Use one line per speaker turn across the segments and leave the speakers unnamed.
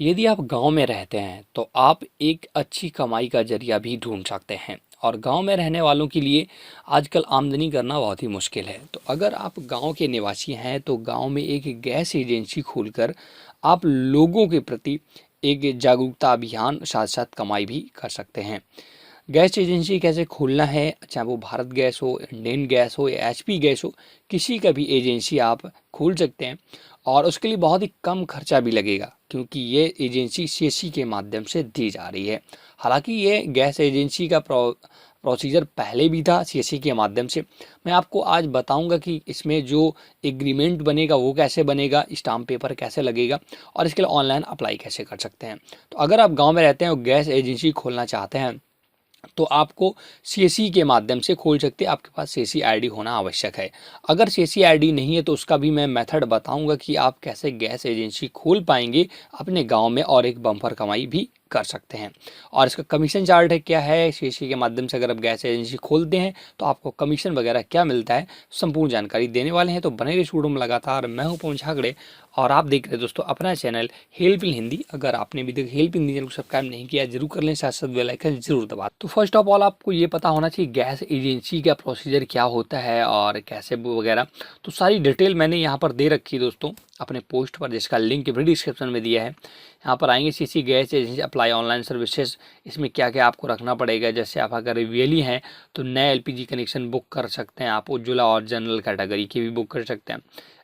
यदि आप गांव में रहते हैं तो आप एक अच्छी कमाई का जरिया भी ढूंढ सकते हैं। और गांव में रहने वालों के लिए आजकल आमदनी करना बहुत ही मुश्किल है। तो अगर आप गांव के निवासी हैं तो गांव में एक गैस एजेंसी खोलकर आप लोगों के प्रति एक जागरूकता अभियान साथ साथ कमाई भी कर सकते हैं। गैस एजेंसी कैसे खोलना है, चाहे वो भारत गैस हो, इंडेन गैस हो या एचपी गैस हो, किसी का भी एजेंसी आप खोल सकते हैं। और उसके लिए बहुत ही कम खर्चा भी लगेगा क्योंकि ये एजेंसी सीएससी के माध्यम से दी जा रही है। हालांकि ये गैस एजेंसी का प्रोसीजर पहले भी था सीएससी के माध्यम से। मैं आपको आज बताऊंगा कि इसमें जो एग्रीमेंट बनेगा वो कैसे बनेगा, स्टाम्प पेपर कैसे लगेगा और इसके लिए ऑनलाइन अप्लाई कैसे कर सकते हैं। तो अगर आप गाँव में रहते हैं और गैस एजेंसी खोलना चाहते हैं तो आपको सीएससी के माध्यम से खोल सकते हैं। आपके पास सीएससी आईडी होना आवश्यक है। अगर सीएससी आईडी नहीं है तो उसका भी मैं मेथड बताऊंगा कि आप कैसे गैस एजेंसी खोल पाएंगे अपने गांव में और एक बम्पर कमाई भी कर सकते हैं। और इसका कमीशन चार्ट है क्या है, सीएससी के माध्यम से अगर आप गैस एजेंसी खोलते हैं तो आपको कमीशन वगैरह क्या मिलता है, संपूर्ण जानकारी देने वाले हैं। तो बने रहिए स्टूडियो में लगातार। मैं हूं पवन झागड़े और आप देख रहे हैं दोस्तों अपना चैनल हेल्प इन हिंदी। अगर आपने अभी तक हेल्प इन हिंदी चैनल को सब्सक्राइब नहीं किया जरूर कर लें, साथ साथ बेल आइकन जरूर दबा। तो फर्स्ट ऑफ ऑल आपको ये पता होना चाहिए गैस एजेंसी का प्रोसीजर क्या होता है और कैसे वगैरह। तो सारी डिटेल मैंने यहाँ पर दे रखी है दोस्तों अपने पोस्ट पर, जिसका लिंक भी डिस्क्रिप्शन में दिया है। यहाँ पर आएंगे CC gas agency apply online services. इसमें क्या क्या आपको रखना पड़ेगा, जैसे आप अगर रियली हैं तो नए एलपीजी कनेक्शन बुक कर सकते हैं, आप उज्ज्वला और जनरल कैटेगरी की भी बुक कर सकते हैं।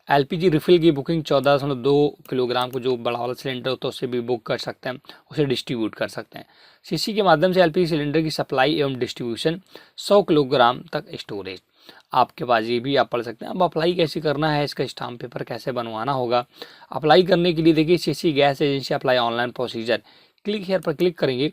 एलपीजी रिफिल की बुकिंग 14.2 किलोग्राम को जो बड़ा वाला सिलेंडर होता है उससे भी बुक कर सकते हैं, उसे डिस्ट्रीब्यूट कर सकते हैं। सीसी के माध्यम से एलपीजी सिलेंडर की सप्लाई एवं डिस्ट्रीब्यूशन 100 किलोग्राम तक स्टोरेज आपके पास, ये भी आप पढ़ सकते हैं। अब अप्लाई कैसे करना है, इसका स्टाम्प पेपर कैसे बनवाना होगा। अप्लाई करने के लिए देखिए CC gas agency apply online procedure, click here पर क्लिक करेंगे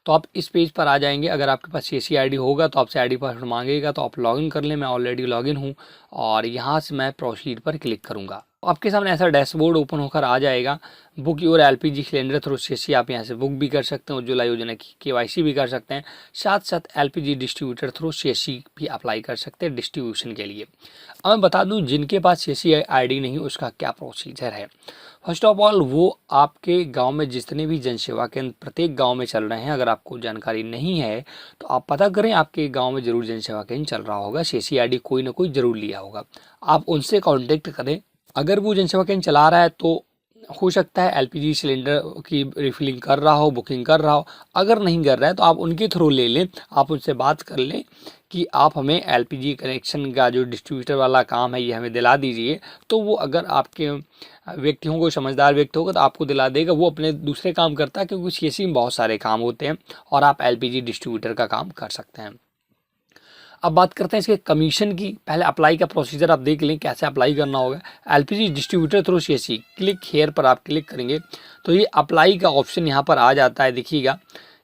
तो आप इस पेज पर आ जाएंगे। अगर आपके पास सीएससी आईडी होगा तो आपसे आईडी पासवर्ड मांगेगा, तो आप लॉगिन कर लें। मैं ऑलरेडी लॉगिन हूँ और यहाँ से मैं प्रोसीड पर क्लिक करूँगा। आपके सामने ऐसा डैशबोर्ड ओपन होकर आ जाएगा। Book your LPG cylinder through CSC, आप यहाँ से बुक भी कर सकते हैं, उज्ज्वला योजना की केवाईसी भी कर सकते हैं, साथ साथ एलपीजी डिस्ट्रीब्यूटर थ्रू सीएससी भी अप्लाई कर सकते हैं डिस्ट्रीब्यूशन के लिए। अब मैं बता दूं जिनके पास सीएससी आईडी नहीं उसका क्या प्रोसीजर है। फर्स्ट ऑफ ऑल वो आपके गांव में जितने भी जनसेवा केंद्र प्रत्येक गांव में चल रहे हैं, अगर आपको जानकारी नहीं है तो आप पता करें, आपके गांव में जरूर जनसेवा केंद्र चल रहा होगा, सीएससी आईडी कोई ना कोई जरूर लिया होगा। आप उनसे कांटेक्ट करें। अगर वो जनसेवा केंद्र चला रहा है तो हो सकता है एलपीजी सिलेंडर की रिफिलिंग कर रहा हो, बुकिंग कर रहा हो। अगर नहीं कर रहा है तो आप उनके थ्रू ले लें, आप उनसे बात कर लें कि आप हमें एलपीजी कनेक्शन का जो डिस्ट्रीब्यूटर वाला काम है ये हमें दिला दीजिए। तो वो अगर आपके व्यक्ति होंगे, समझदार व्यक्ति होगा तो आपको दिला देगा। वो अपने दूसरे काम करता है क्योंकि सीएससी में बहुत सारे काम होते हैं और आप एलपीजी डिस्ट्रीब्यूटर का काम कर सकते हैं। अब बात करते हैं इसके कमीशन की। पहले अप्लाई का प्रोसीजर आप देख लें कैसे अप्लाई करना होगा। LPG distributor through CSC, click here पर आप क्लिक करेंगे तो ये अप्लाई का ऑप्शन यहाँ पर आ जाता है। देखिएगा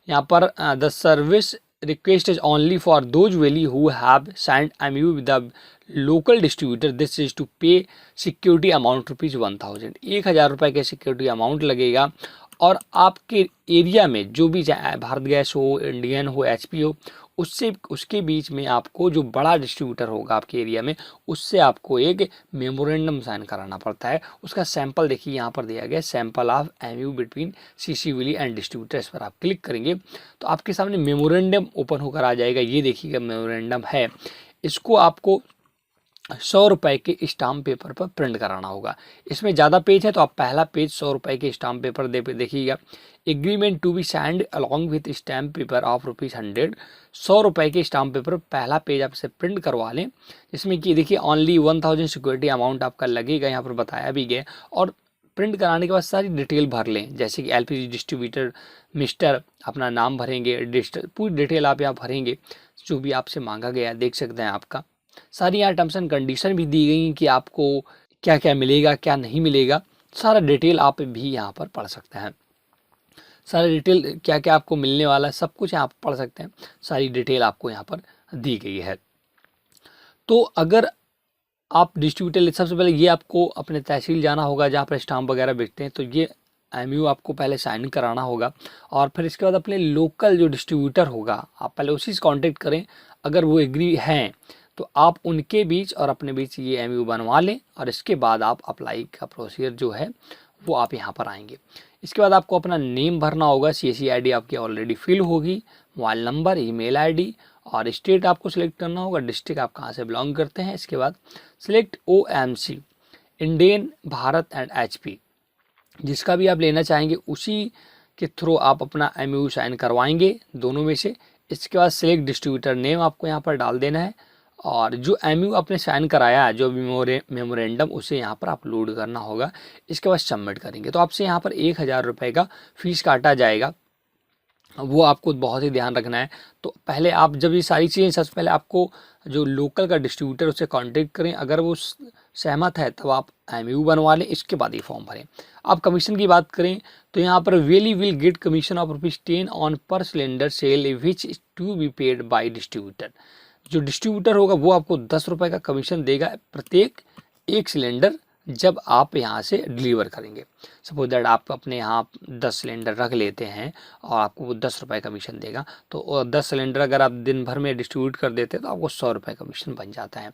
यहाँ पर the service request is only for those VLE who have signed MU with the local distributor, this is to pay security amount ₹1000। 1000 रुपये के सिक्योरिटी अमाउंट लगेगा। और आपके एरिया में जो भी चाहे भारत गैस हो, इंडियन हो, एचपी हो, उससे उसके बीच में आपको जो बड़ा डिस्ट्रीब्यूटर होगा आपके एरिया में उससे आपको एक मेमोरेंडम साइन कराना पड़ता है। उसका सैंपल देखिए यहाँ पर दिया गया, sample of MU between CC VLE and distributors पर आप क्लिक करेंगे तो आपके सामने मेमोरेंडम ओपन होकर आ जाएगा। ये देखिएगा मेमोरेंडम है, इसको आपको 100 रुपये के स्टाम्प पेपर पर प्रिंट कराना होगा। इसमें ज़्यादा पेज है तो आप पहला पेज 100 रुपये के स्टाम्प पेपर देखिएगा। Agreement to be signed along with stamp paper of ₹100। 100 रुपये के स्टाम्प पेपर पहला पेज आप इसे प्रिंट करवा लें, जिसमें कि देखिए ओनली 1000 सिक्योरिटी अमाउंट आपका लगेगा, यहाँ पर बताया भी गया। और प्रिंट कराने के बाद सारी डिटेल भर लें, जैसे कि एलपीजी डिस्ट्रीब्यूटर मिस्टर, अपना नाम भरेंगे, पूरी डिटेल आप यहाँ भरेंगे जो भी आपसे मांगा गया देख सकते हैं। आपका सारी यहाँ टर्म्स एंड कंडीशन भी दी गई कि आपको क्या क्या मिलेगा क्या नहीं मिलेगा, सारा डिटेल आप भी यहाँ पर पढ़ सकते हैं। सारा डिटेल क्या क्या आपको मिलने वाला है सब कुछ यहाँ पर पढ़ सकते हैं। सारी डिटेल आपको यहाँ पर दी गई है। तो अगर आप डिस्ट्रीब्यूटर, सबसे पहले ये आपको अपने तहसील जाना होगा जहाँ पर स्टाम्प वगैरह बेचते हैं, तो ये एमयू आपको पहले साइन कराना होगा। और फिर इसके बाद अपने लोकल जो डिस्ट्रीब्यूटर होगा आप पहले उसी से कांटेक्ट करें। अगर वो एग्री हैं तो आप उनके बीच और अपने बीच ये एमयू बनवा लें और इसके बाद आप अप्लाई का प्रोसीजर जो है वो आप यहाँ पर आएंगे। इसके बाद आपको अपना नेम भरना होगा, CSC ID आपकी ऑलरेडी फिल होगी, मोबाइल नंबर, ईमेल ID और स्टेट आपको सिलेक्ट करना होगा, डिस्ट्रिक्ट आप कहाँ से बिलोंग करते हैं। इसके बाद select OMC, Indian, Bharat and HP, जिसका भी आप लेना चाहेंगे उसी के थ्रू आप अपना MOU साइन करवाएंगे दोनों में से। इसके बाद सिलेक्ट डिस्ट्रीब्यूटर नेम आपको यहाँ पर डाल देना है और जो MOU आपने साइन कराया है, जो मेमोरेंडम, उसे यहाँ पर अपलोड करना होगा। इसके बाद सबमिट करेंगे तो आपसे यहाँ पर 1000 रुपये का फीस काटा जाएगा, वो आपको बहुत ही ध्यान रखना है। तो पहले आप जब ये सारी चीज़ें, सबसे पहले आपको जो लोकल का डिस्ट्रीब्यूटर उससे कांटेक्ट करें, अगर वो सहमत है तब आप MOU बनवा लें, इसके बाद ये फॉर्म भरें। आप कमीशन की बात करें तो यहाँ पर वेली will get commission of ₹10 on per cylinder sale which is to be paid by distributor. जो डिस्ट्रीब्यूटर होगा वो आपको 10 रुपये का कमीशन देगा प्रत्येक एक सिलेंडर जब आप यहाँ से डिलीवर करेंगे। सपोज दैट आप अपने यहाँ 10 सिलेंडर रख लेते हैं और आपको वो 10 रुपये कमीशन देगा, तो 10 सिलेंडर अगर आप दिन भर में डिस्ट्रीब्यूट कर देते हैं तो आपको 100 रुपये कमीशन बन जाता है।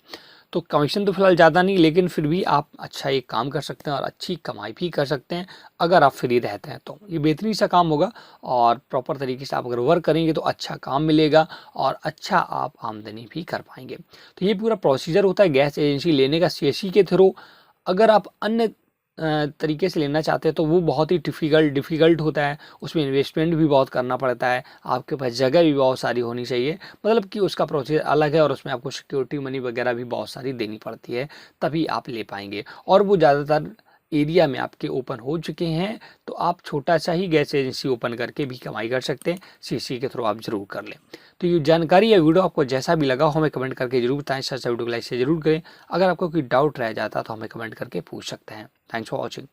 तो कमीशन तो फिलहाल ज़्यादा नहीं, लेकिन फिर भी आप अच्छा एक काम कर सकते हैं और अच्छी कमाई भी कर सकते हैं अगर आप फ्री रहते हैं। तो ये बेहतरीन सा काम होगा और प्रॉपर तरीके से आप अगर वर्क करेंगे तो अच्छा काम मिलेगा और अच्छा आप आमदनी भी कर पाएंगे। तो ये पूरा प्रोसीजर होता है गैस एजेंसी लेने का CSC के थ्रू। अगर आप अन्य तरीके से लेना चाहते हैं तो वो बहुत ही डिफ़िकल्ट होता है, उसमें इन्वेस्टमेंट भी बहुत करना पड़ता है, आपके पास जगह भी बहुत सारी होनी चाहिए, मतलब कि उसका प्रोसेस अलग है और उसमें आपको सिक्योरिटी मनी वगैरह भी बहुत सारी देनी पड़ती है, तभी आप ले पाएंगे। और वो ज़्यादातर एरिया में आपके ओपन हो चुके हैं, तो आप छोटा सा ही गैस एजेंसी ओपन करके भी कमाई कर सकते हैं। CSC के थ्रू आप जरूर कर लें। तो ये जानकारी या वीडियो आपको जैसा भी लगा हो हमें कमेंट करके जरूर बताएं, साथ वीडियो को लाइक से जरूर करें। अगर आपको कोई डाउट रह जाता तो हमें कमेंट करके पूछ सकते हैं। Thanks for watching.